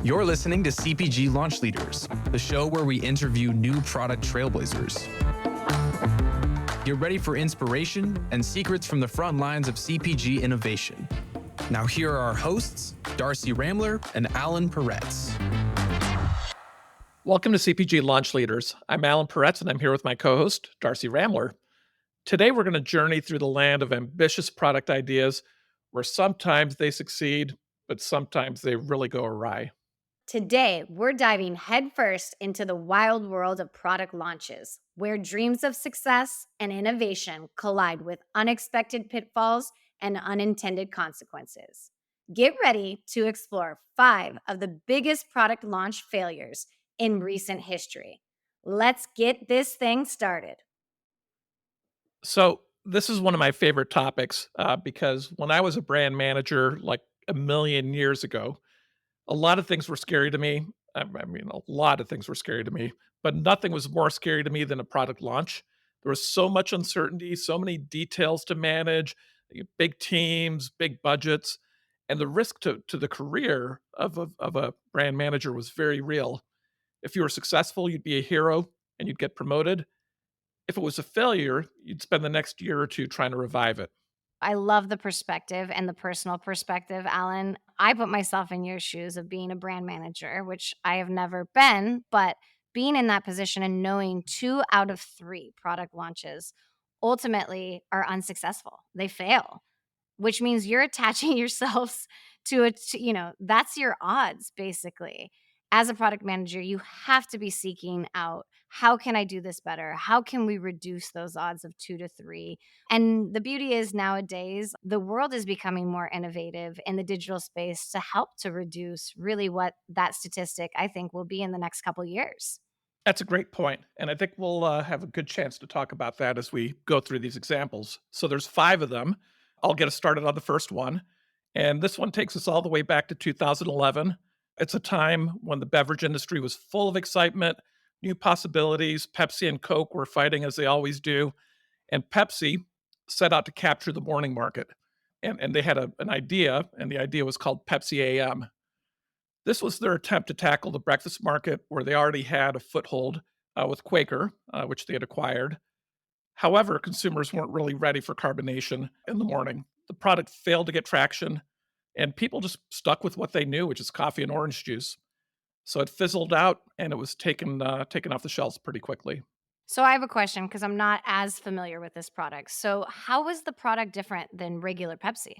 You're listening to CPG Launch Leaders, the show where we interview new product trailblazers. Get ready for inspiration and secrets from the front lines of CPG innovation. Now here are our hosts, Darcy Ramler and Allan Peretz. Welcome to CPG Launch Leaders. I'm Allan Peretz, and I'm here with my co-host, Darcy Ramler. Today, we're going to journey through the land of ambitious product ideas where sometimes they succeed, but sometimes they really go awry. Today, we're diving headfirst into the wild world of product launches, where dreams of success and innovation collide with unexpected pitfalls and unintended consequences. Get ready to explore 5 of the biggest product launch failures in recent history. Let's get this thing started. So this is one of my favorite topics because when I was a brand manager like a million years ago, a lot of things were scary to me. A lot of things were scary to me, but nothing was more scary to me than a product launch. There was so much uncertainty, so many details to manage, big teams, big budgets, and the risk to the career of a brand manager was very real. If you were successful, you'd be a hero and you'd get promoted. If it was a failure, you'd spend the next year or two trying to revive it. I love the perspective and the personal perspective, Allan. I put myself in your shoes of being a brand manager, which I have never been, but being in that position and knowing 2 out of 3 product launches ultimately are unsuccessful. They fail, which means you're attaching yourselves to it. That's your odds, basically. As a product manager, you have to be seeking out, how can I do this better? How can we reduce those odds of 2 to 3? And the beauty is nowadays, the world is becoming more innovative in the digital space to help to reduce really what that statistic, I think, will be in the next couple years. That's a great point, and I think we'll have a good chance to talk about that as we go through these examples. So there's 5 of them. I'll get us started on the first one, and this one takes us all the way back to 2011. It's a time when the beverage industry was full of excitement, new possibilities. Pepsi and Coke were fighting as they always do, and Pepsi set out to capture the morning market. And they had an idea, and the idea was called Pepsi AM. This was their attempt to tackle the breakfast market where they already had a foothold with Quaker, which they had acquired. However, consumers weren't really ready for carbonation in the morning. The product failed to get traction, and people just stuck with what they knew, which is coffee and orange juice. So it fizzled out, and it was taken off the shelves pretty quickly. So I have a question because I'm not as familiar with this product. So how was the product different than regular Pepsi?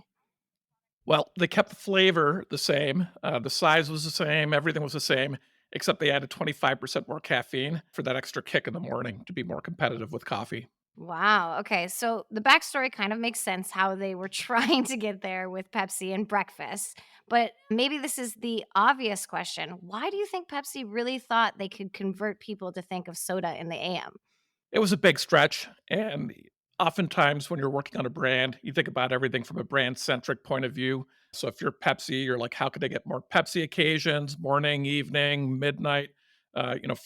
Well, they kept the flavor the same. The size was the same. Everything was the same, except they added 25% more caffeine for that extra kick in the morning to be more competitive with coffee. Wow. Okay. So the backstory kind of makes sense how they were trying to get there with Pepsi and breakfast. But maybe this is the obvious question. Why do you think Pepsi really thought they could convert people to think of soda in the AM? It was a big stretch, and oftentimes when you're working on a brand, you think about everything from a brand-centric point of view. So if you're Pepsi, you're like, how could I get more Pepsi occasions, morning, evening, midnight?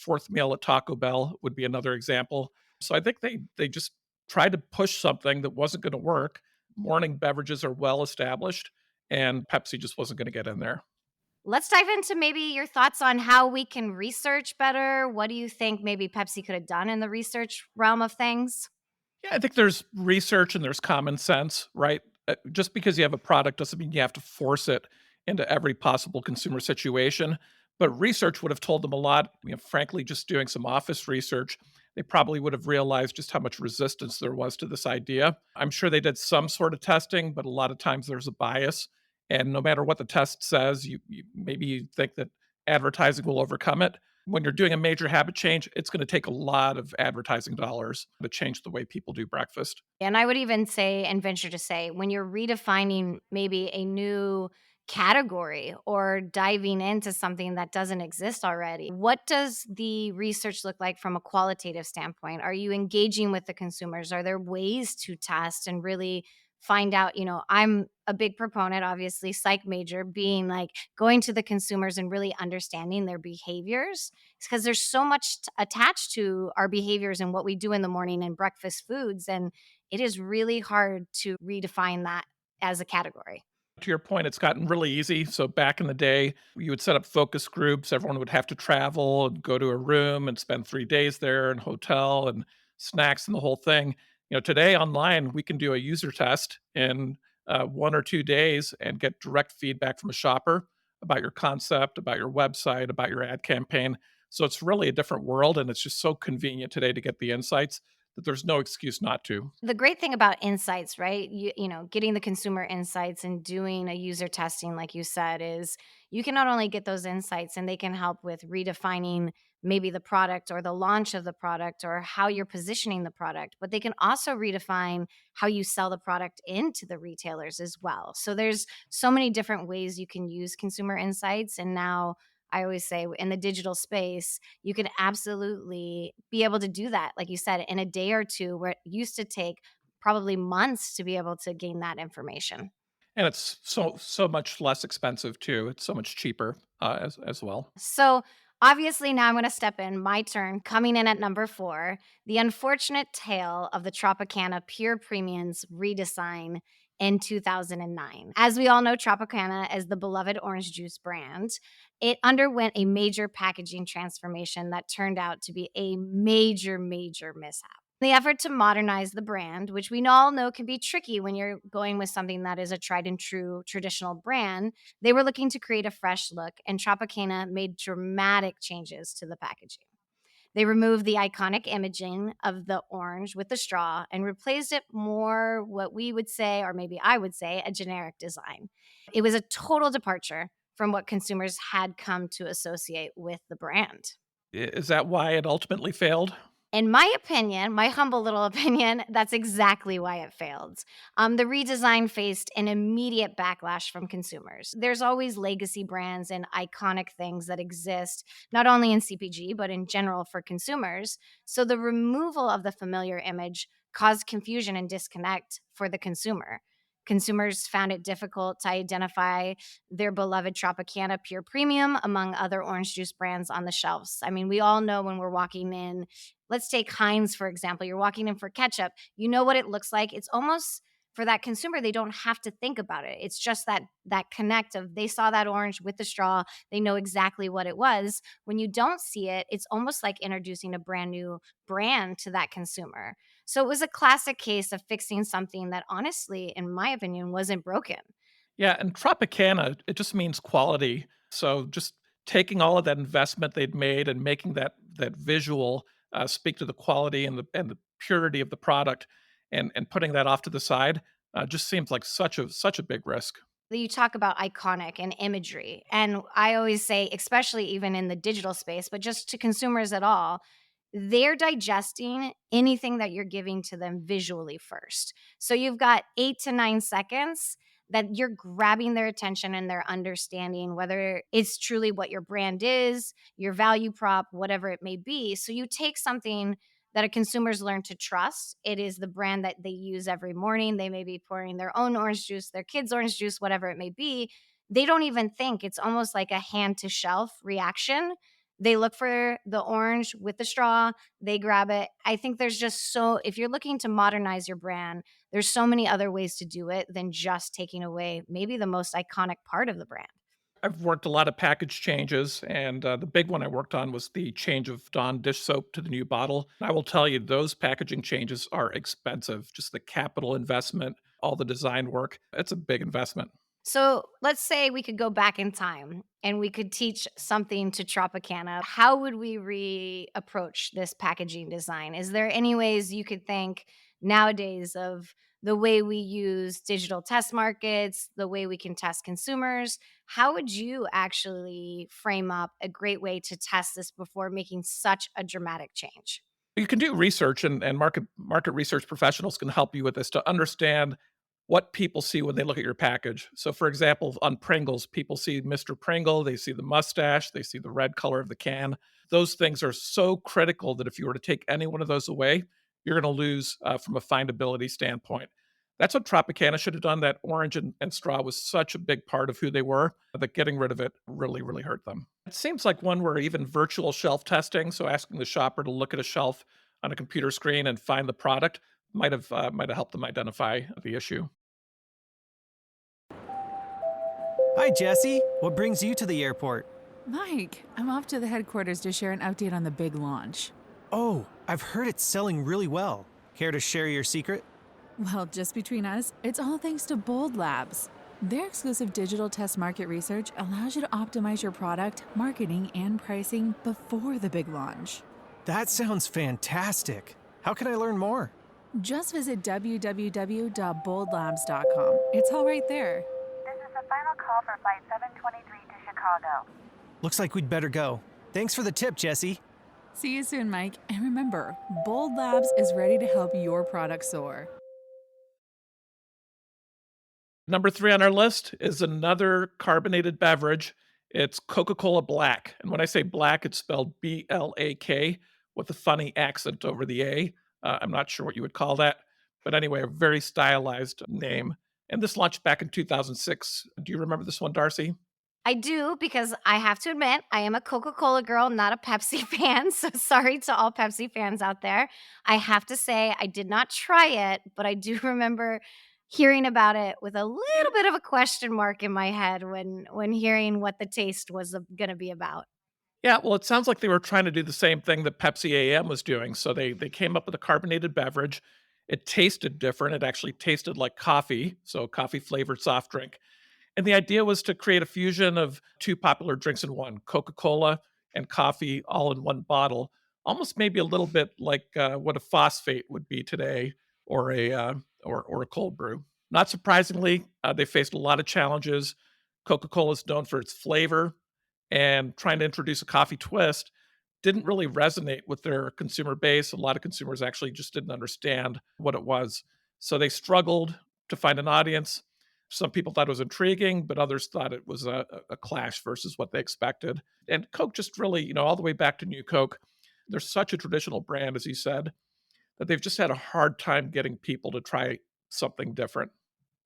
Fourth meal at Taco Bell would be another example. So I think they just tried to push something that wasn't going to work. Morning beverages are well established, and Pepsi just wasn't going to get in there. Let's dive into maybe your thoughts on how we can research better. What do you think maybe Pepsi could have done in the research realm of things? Yeah, I think there's research and there's common sense, right? Just because you have a product doesn't mean you have to force it into every possible consumer situation. But research would have told them a lot. Frankly, just doing some office research, they probably would have realized just how much resistance there was to this idea. I'm sure they did some sort of testing, but a lot of times there's a bias. And no matter what the test says, maybe you think that advertising will overcome it. When you're doing a major habit change, it's going to take a lot of advertising dollars to change the way people do breakfast. And I would even say and venture to say, when you're redefining maybe a new category or diving into something that doesn't exist already, what does the research look like from a qualitative standpoint? Are you engaging with the consumers? Are there ways to test and really find out? I'm a big proponent, obviously, psych major, being like going to the consumers and really understanding their behaviors, because there's so much attached to our behaviors and what we do in the morning and breakfast foods. And it is really hard to redefine that as a category. To your point, it's gotten really easy. So back in the day, you would set up focus groups. Everyone would have to travel and go to a room and spend 3 days there and hotel and snacks and the whole thing. Today online, we can do a user test in 1 or 2 days and get direct feedback from a shopper about your concept, about your website, about your ad campaign. So it's really a different world. And it's just so convenient today to get the insights that there's no excuse not to. The great thing about insights, right? Getting the consumer insights and doing a user testing, like you said, is you can not only get those insights and they can help with redefining maybe the product or the launch of the product or how you're positioning the product, but they can also redefine how you sell the product into the retailers as well. So there's so many different ways you can use consumer insights. And now I always say in the digital space, you can absolutely be able to do that, like you said, in a day or two, where it used to take probably months to be able to gain that information. And it's so much less expensive too. It's so much cheaper as well. So obviously, now I'm going to step in. My turn. Coming in at number 4, the unfortunate tale of the Tropicana Pure Premium's redesign in 2009. As we all know, Tropicana is the beloved orange juice brand. It underwent a major packaging transformation that turned out to be a major, major mishap. The effort to modernize the brand, which we all know can be tricky when you're going with something that is a tried and true traditional brand, they were looking to create a fresh look, and Tropicana made dramatic changes to the packaging. They removed the iconic imaging of the orange with the straw and replaced it more what we would say, or maybe I would say, a generic design. It was a total departure from what consumers had come to associate with the brand. Is that why it ultimately failed? In my opinion, my humble little opinion, that's exactly why it failed. The redesign faced an immediate backlash from consumers. There's always legacy brands and iconic things that exist, not only in CPG, but in general for consumers. So the removal of the familiar image caused confusion and disconnect for the consumer. Consumers found it difficult to identify their beloved Tropicana Pure Premium among other orange juice brands on the shelves. I mean, we all know when we're walking in. Let's take Heinz, for example. You're walking in for ketchup. You know what it looks like. It's almost for that consumer, they don't have to think about it. It's just that connect of they saw that orange with the straw. They know exactly what it was. When you don't see it, it's almost like introducing a brand new brand to that consumer. So it was a classic case of fixing something that honestly, in my opinion, wasn't broken. Yeah, and Tropicana, it just means quality. So just taking all of that investment they'd made and making that visual speak to the quality and the purity of the product, and putting that off to the side just seems like such a big risk. You talk about iconic and imagery. And I always say, especially even in the digital space, but just to consumers at all, they're digesting anything that you're giving to them visually first. So you've got 8 to 9 seconds that you're grabbing their attention and their understanding, whether it's truly what your brand is, your value prop, whatever it may be. So you take something that a consumers learn to trust. It is the brand that they use every morning. They may be pouring their own orange juice, their kids' orange juice, whatever it may be. They don't even think. It's almost like a hand to shelf reaction. They look for the orange with the straw, they grab it. I think there's just if you're looking to modernize your brand, there's so many other ways to do it than just taking away maybe the most iconic part of the brand. I've worked a lot of package changes, and the big one I worked on was the change of Dawn dish soap to the new bottle. I will tell you, those packaging changes are expensive. Just the capital investment, all the design work, it's a big investment. So let's say we could go back in time and we could teach something to Tropicana. How would we reapproach this packaging design? Is there any ways you could think nowadays of the way we use digital test markets, the way we can test consumers? How would you actually frame up a great way to test this before making such a dramatic change? You can do research, and market research professionals can help you with this to understand what people see when they look at your package. So, for example, on Pringles, people see Mr. Pringle, they see the mustache, they see the red color of the can. Those things are so critical that if you were to take any one of those away, you're going to lose from a findability standpoint. That's what Tropicana should have done. That orange and straw was such a big part of who they were that getting rid of it really, really hurt them. It seems like one where even virtual shelf testing, so asking the shopper to look at a shelf on a computer screen and find the product, might have helped them identify the issue. Hi, Jesse. What brings you to the airport? Mike, I'm off to the headquarters to share an update on the big launch. Oh, I've heard it's selling really well. Care to share your secret? Well, just between us, it's all thanks to Bold Labs. Their exclusive digital test market research allows you to optimize your product, marketing, and pricing before the big launch. That sounds fantastic. How can I learn more? Just visit www.boldlabs.com. It's all right there. This is the final call for Flight 723 to Chicago. Looks like we'd better go. Thanks for the tip, Jesse. See you soon, Mike. And remember, Bold Labs is ready to help your product soar. Number 3 on our list is another carbonated beverage. It's Coca-Cola Black. And when I say black, it's spelled B-L-A-K with a funny accent over the A. I'm not sure what you would call that. But anyway, a very stylized name. And this launched back in 2006. Do you remember this one, Darcy? I do, because I have to admit, I am a Coca-Cola girl, not a Pepsi fan. So sorry to all Pepsi fans out there. I have to say I did not try it, but I do remember hearing about it with a little bit of a question mark in my head when hearing what the taste was going to be about. Yeah, well, it sounds like they were trying to do the same thing that Pepsi AM was doing. So they came up with a carbonated beverage. It tasted different. It actually tasted like coffee, so coffee flavored soft drink. And the idea was to create a fusion of two popular drinks in one, Coca-Cola and coffee all in one bottle, almost maybe a little bit like what a phosphate would be today, or a cold brew. Not surprisingly, they faced a lot of challenges. Coca-Cola is known for its flavor, and trying to introduce a coffee twist didn't really resonate with their consumer base. A lot of consumers actually just didn't understand what it was. So they struggled to find an audience. Some people thought it was intriguing, but others thought it was a clash versus what they expected. And Coke just really, all the way back to New Coke, they're such a traditional brand, as you said, that they've just had a hard time getting people to try something different.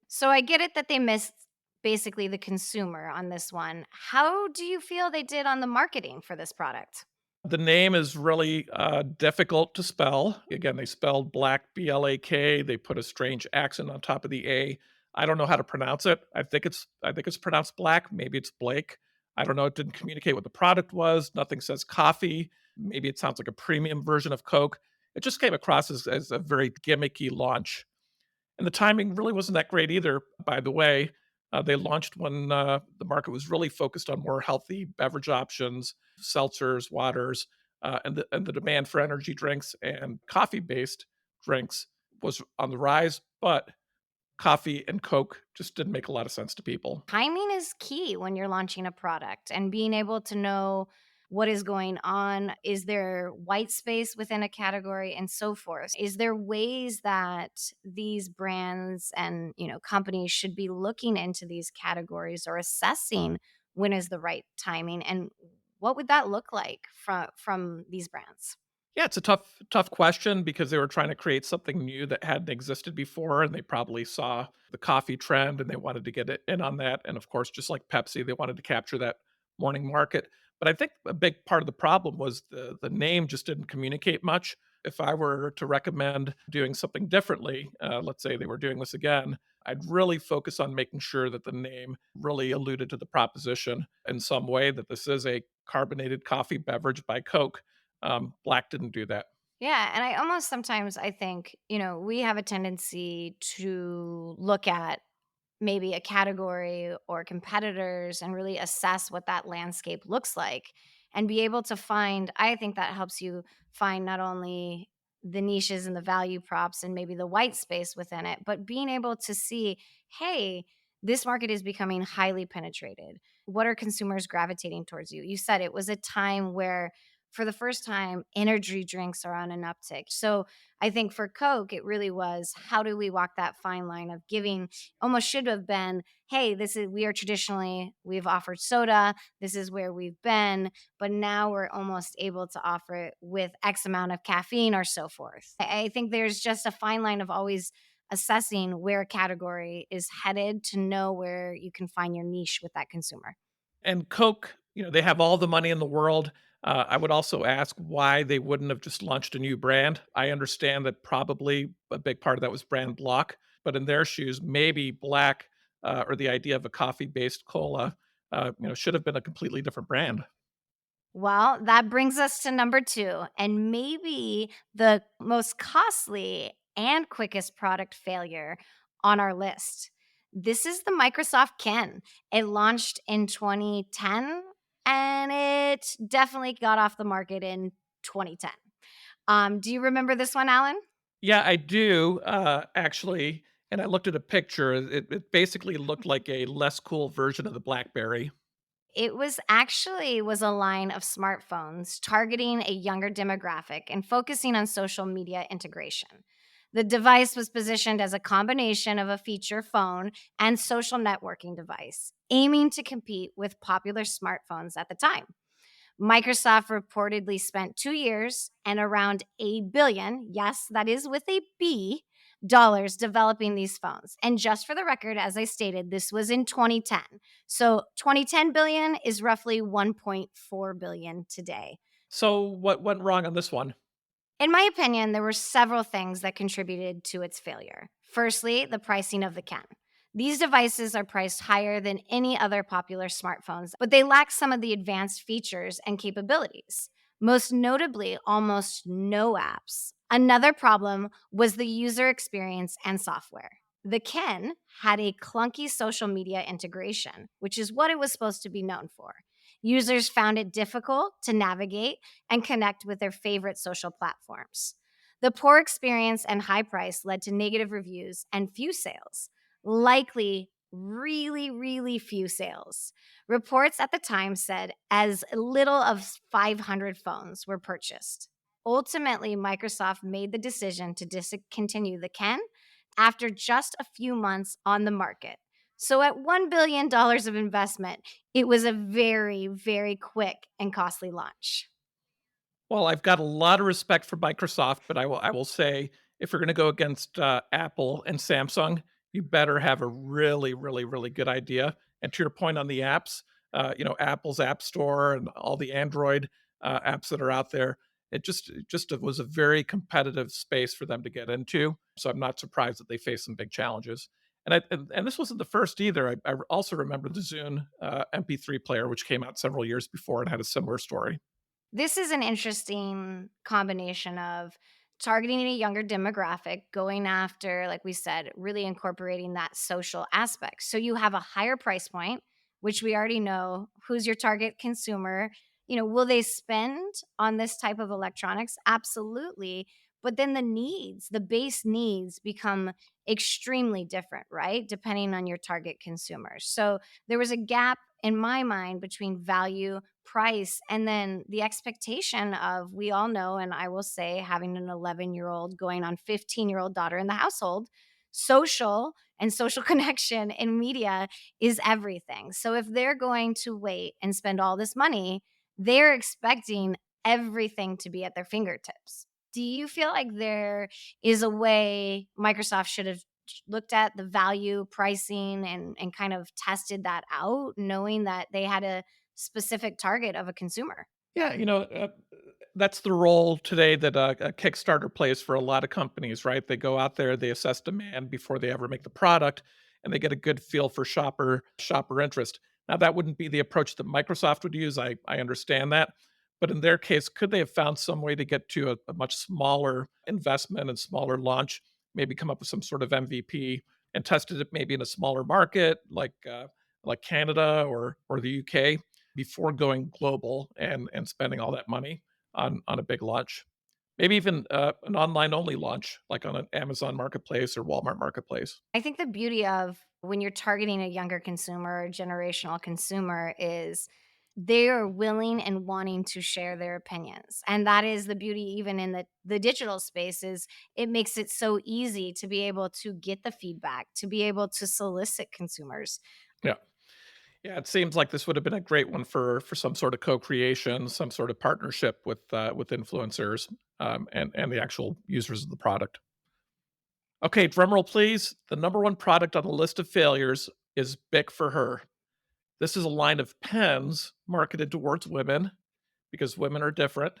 So I get it that they missed basically the consumer on this one. How do you feel they did on the marketing for this product? The name is really difficult to spell. Again, they spelled black, B-L-A-K. They put a strange accent on top of the A. I don't know how to pronounce it. I think it's pronounced black. Maybe it's Blake. I don't know. It didn't communicate what the product was. Nothing says coffee. Maybe it sounds like a premium version of Coke. It just came across as a very gimmicky launch. And the timing really wasn't that great either, by the way. They launched when the market was really focused on more healthy beverage options, seltzers, waters, and the demand for energy drinks and coffee-based drinks was on the rise, but coffee and Coke just didn't make a lot of sense to people. Timing is key when you're launching a product, and being able to know what is going on. Is there white space within a category, and so forth? Is there ways that these brands and companies should be looking into these categories or assessing when is the right timing, and what would that look like from these brands? Yeah, it's a tough question because they were trying to create something new that hadn't existed before, and they probably saw the coffee trend and they wanted to get it in on that. And of course, just like Pepsi, they wanted to capture that morning market. But I think a big part of the problem was the name just didn't communicate much. If I were to recommend doing something differently, let's say they were doing this again, I'd really focus on making sure that the name really alluded to the proposition in some way, that this is a carbonated coffee beverage by Coke. Black didn't do that. Yeah, and I almost sometimes I think, we have a tendency to look at maybe a category or competitors and really assess what that landscape looks like and be able to find. I think that helps you find not only the niches and the value props and maybe the white space within it, but being able to see, hey, this market is becoming highly penetrated. What are consumers gravitating towards you? You said it was a time where for the first time, energy drinks are on an uptick. So I think for Coke, it really was, how do we walk that fine line of giving, almost should have been, hey, we've offered soda. This is where we've been, but now we're almost able to offer it with X amount of caffeine or so forth. I think there's just a fine line of always assessing where a category is headed to know where you can find your niche with that consumer. And Coke, they have all the money in the world. I would also ask why they wouldn't have just launched a new brand. I understand that probably a big part of that was brand block, but in their shoes, maybe Black or the idea of a coffee-based cola, should have been a completely different brand. Well, that brings us to number two, and maybe the most costly and quickest product failure on our list. This is the Microsoft Kin. It launched in 2010 and it definitely got off the market in 2010. Do you remember this one, Alan? Yeah, I do, actually, and I looked at a picture. It basically looked like a less cool version of the BlackBerry. It was a line of smartphones targeting a younger demographic and focusing on social media integration. The device was positioned as a combination of a feature phone and social networking device, aiming to compete with popular smartphones at the time. Microsoft reportedly spent 2 years and around a billion, yes, that is with a B, dollars developing these phones. And just for the record, as I stated, this was in 2010. So 2010 billion is roughly 1.4 billion today. So what went wrong on this one? In my opinion, there were several things that contributed to its failure. Firstly, the pricing of the Ken. These devices are priced higher than any other popular smartphones, but they lack some of the advanced features and capabilities, most notably, almost no apps. Another problem was the user experience and software. The Ken had a clunky social media integration, which is what it was supposed to be known for. Users found it difficult to navigate and connect with their favorite social platforms. The poor experience and high price led to negative reviews and few sales, likely really, really few sales. Reports at the time said as little of 500 phones were purchased. Ultimately, Microsoft made the decision to discontinue the Ken after just a few months on the market. So, at $1 billion of investment, it was a very, very quick and costly launch. Well, I've got a lot of respect for Microsoft, but I will say if you're going to go against Apple and Samsung, you better have a really, really, really good idea. And to your point on the apps, Apple's App Store and all the Android apps that are out there, it just was a very competitive space for them to get into. So I'm not surprised that they face some big challenges. And this wasn't the first either. I also remember the Zune MP3 player, which came out several years before and had a similar story. This is an interesting combination of targeting a younger demographic, going after, like we said, really incorporating that social aspect. So you have a higher price point, which we already know who's your target consumer. Will they spend on this type of electronics? Absolutely. But then the base needs become extremely different, right? Depending on your target consumers. So there was a gap in my mind between value, price, and then the expectation of, we all know, and I will say, having an 11-year-old going on 15-year-old daughter in the household, social and social connection in media is everything. So if they're going to wait and spend all this money, they're expecting everything to be at their fingertips. Do you feel like there is a way Microsoft should have looked at the value pricing and kind of tested that out, knowing that they had a specific target of a consumer? Yeah, that's the role today that a Kickstarter plays for a lot of companies, right? They go out there, they assess demand before they ever make the product, and they get a good feel for shopper interest. Now, that wouldn't be the approach that Microsoft would use. I understand that, but in their case, could they have found some way to get to a much smaller investment and smaller launch? Maybe come up with some sort of MVP and tested it maybe in a smaller market like Canada or the UK before going global and spending all that money on a big launch. Maybe even an online only launch, like on an Amazon Marketplace or Walmart Marketplace. I think the beauty of when you're targeting a younger consumer or generational consumer is they are willing and wanting to share their opinions. And that is the beauty, even in the digital space, is it makes it so easy to be able to get the feedback, to be able to solicit consumers. Yeah. Yeah, it seems like this would have been a great one for some sort of co-creation, some sort of partnership with influencers and the actual users of the product. Okay, drum roll, please. The number one product on the list of failures is Bic for Her. This is a line of pens marketed towards women because women are different.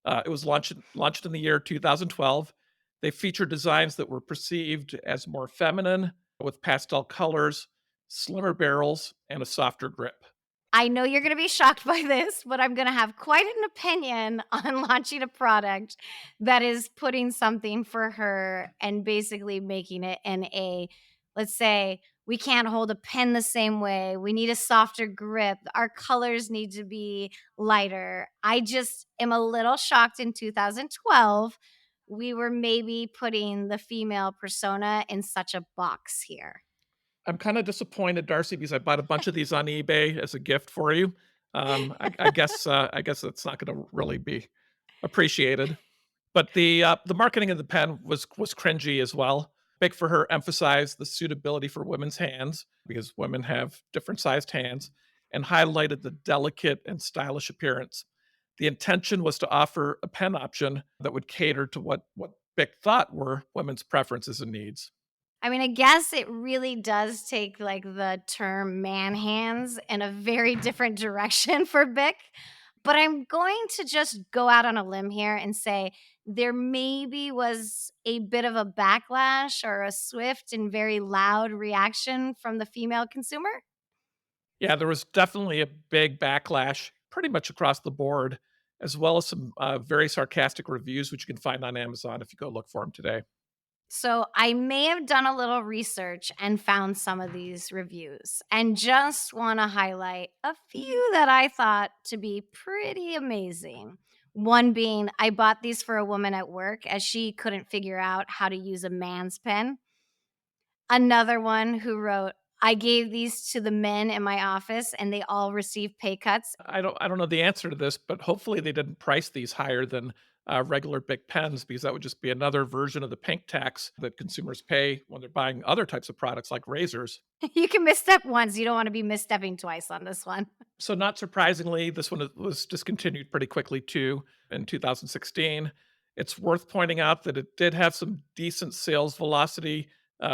It was launched in the year 2012. They feature designs that were perceived as more feminine with pastel colors. slimmer barrels, and a softer grip. I know you're going to be shocked by this, but I'm going to have quite an opinion on launching a product that is putting something for her and basically making it in a, let's say, we can't hold a pen the same way. We need a softer grip. Our colors need to be lighter. I just am a little shocked in 2012. We were maybe putting the female persona in such a box here. I'm kind of disappointed, Darcy, because I bought a bunch of these on eBay as a gift for you. I guess it's not going to really be appreciated. But the marketing of the pen was cringy as well. Big for Her emphasized the suitability for women's hands because women have different sized hands, and highlighted the delicate and stylish appearance. The intention was to offer a pen option that would cater to what Bic thought were women's preferences and needs. I mean, I guess it really does take like the term man hands in a very different direction for Bic. But I'm going to just go out on a limb here and say there maybe was a bit of a backlash or a swift and very loud reaction from the female consumer. Yeah, there was definitely a big backlash pretty much across the board, as well as some very sarcastic reviews, which you can find on Amazon if you go look for them today. So I may have done a little research and found some of these reviews and just want to highlight a few that I thought to be pretty amazing. One being, I bought these for a woman at work as she couldn't figure out how to use a man's pen. Another one who wrote, I gave these to the men in my office and they all received pay cuts. I don't know the answer to this, but hopefully they didn't price these higher than regular big pens, because that would just be another version of the pink tax that consumers pay when they're buying other types of products like razors. You can misstep once. You don't want to be misstepping twice on this one. So, not surprisingly, this one was discontinued pretty quickly too in 2016. It's worth pointing out that it did have some decent sales velocity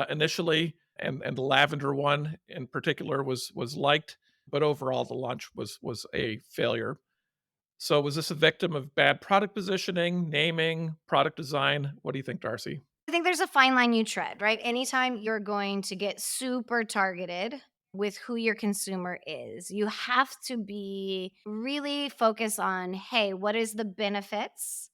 initially, and the lavender one in particular was liked, but overall the launch was a failure. So, was this a victim of bad product positioning, naming, product design? What do you think, Darcy? I think there's a fine line you tread, right? Anytime you're going to get super targeted with who your consumer is, you have to be really focused on, hey, what is the benefits?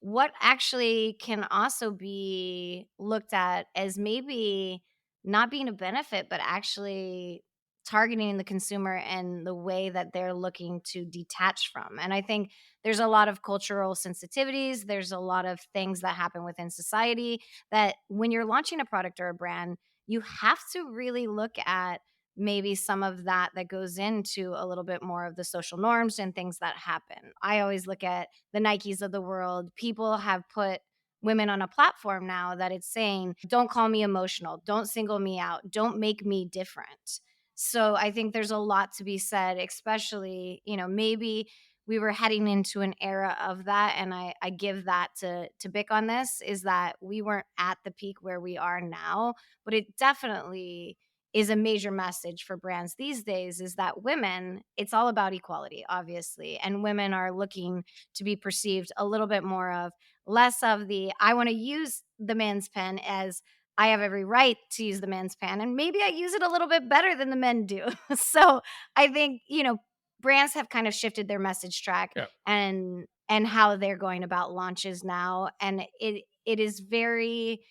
What actually can also be looked at as maybe not being a benefit, but actually targeting the consumer and the way that they're looking to detach from. And I think there's a lot of cultural sensitivities, there's a lot of things that happen within society that when you're launching a product or a brand, you have to really look at maybe some of that goes into a little bit more of the social norms and things that happen. I always look at the Nikes of the world. People have put women on a platform now that it's saying, don't call me emotional, don't single me out, don't make me different. So I think there's a lot to be said, especially, maybe we were heading into an era of that. And I give that to Bic on this, is that we weren't at the peak where we are now, but it definitely is a major message for brands these days, is that women, it's all about equality, obviously. And women are looking to be perceived a little bit more of less of the, I want to use the man's pen as I have every right to use the men's pen, and maybe I use it a little bit better than the men do. So I think, brands have kind of shifted their message track Yeah. and how they're going about launches now. And it is very,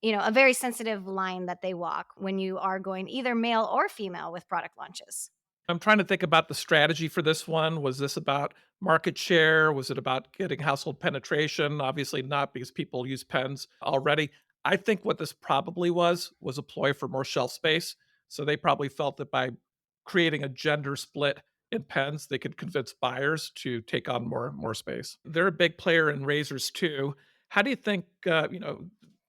a very sensitive line that they walk when you are going either male or female with product launches. I'm trying to think about the strategy for this one. Was this about market share? Was it about getting household penetration? Obviously not, because people use pens already. I think what this probably was a ploy for more shelf space. So they probably felt that by creating a gender split in pens, they could convince buyers to take on more space. They're a big player in razors too. How do you think,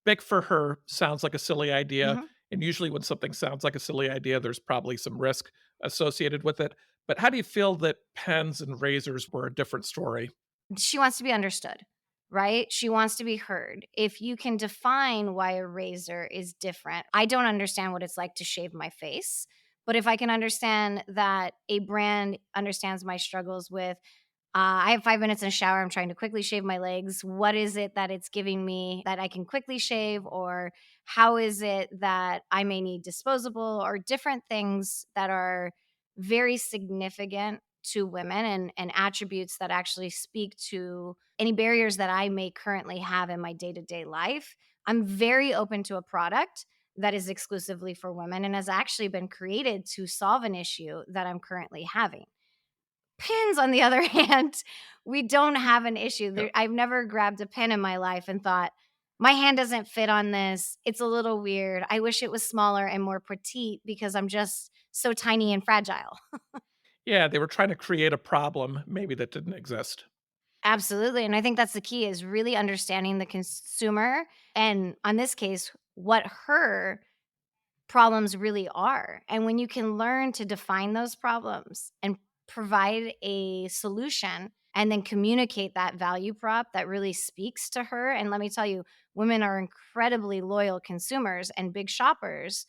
Big for Her sounds like a silly idea. Mhm. And usually when something sounds like a silly idea, there's probably some risk associated with it. But how do you feel that pens and razors were a different story? She wants to be understood, right? She wants to be heard. If you can define why a razor is different, I don't understand what it's like to shave my face. But if I can understand that a brand understands my struggles with, I have 5 minutes in a shower, I'm trying to quickly shave my legs. What is it that it's giving me that I can quickly shave? Or How is it that I may need disposable or different things that are very significant to women and attributes that actually speak to any barriers that I may currently have in my day-to-day life. I'm very open to a product that is exclusively for women and has actually been created to solve an issue that I'm currently having. Pins, on the other hand, we don't have an issue. I've never grabbed a pin in my life and thought, my hand doesn't fit on this. It's a little weird. I wish it was smaller and more petite because I'm just so tiny and fragile. Yeah, they were trying to create a problem maybe that didn't exist. Absolutely. And I think that's the key is really understanding the consumer and, on this case, what her problems really are. And when you can learn to define those problems and provide a solution and then communicate that value prop that really speaks to her. And let me tell you, women are incredibly loyal consumers and big shoppers.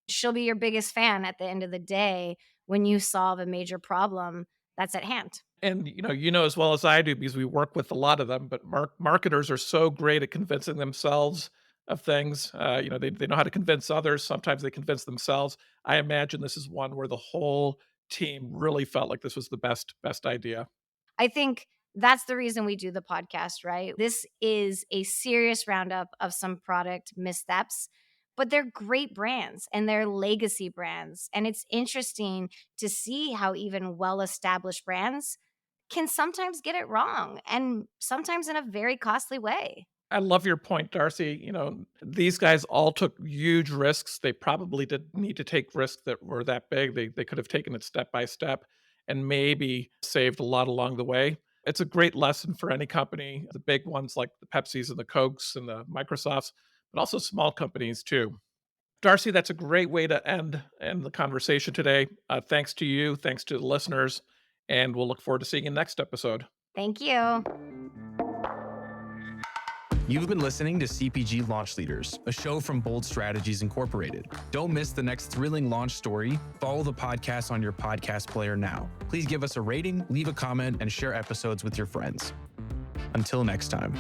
She'll be your biggest fan at the end of the day when you solve a major problem that's at hand. And you know as well as I do because we work with a lot of them. But marketers are so great at convincing themselves of things. They know how to convince others. Sometimes they convince themselves. I imagine this is one where the whole team really felt like this was the best idea. I think that's the reason we do the podcast, right? This is a serious roundup of some product missteps, but they're great brands and they're legacy brands. And it's interesting to see how even well-established brands can sometimes get it wrong and sometimes in a very costly way. I love your point, Darcy. These guys all took huge risks. They probably didn't need to take risks that were that big. They could have taken it step by step and maybe saved a lot along the way. It's a great lesson for any company, the big ones like the Pepsis and the Cokes and the Microsofts, but also small companies too. Darcy, that's a great way to end the conversation today. Thanks to you, thanks to the listeners, and we'll look forward to seeing you next episode. Thank you. You've been listening to CPG Launch Leaders, a show from Bold Strategies Incorporated. Don't miss the next thrilling launch story. Follow the podcast on your podcast player now. Please give us a rating, leave a comment, and share episodes with your friends. Until next time.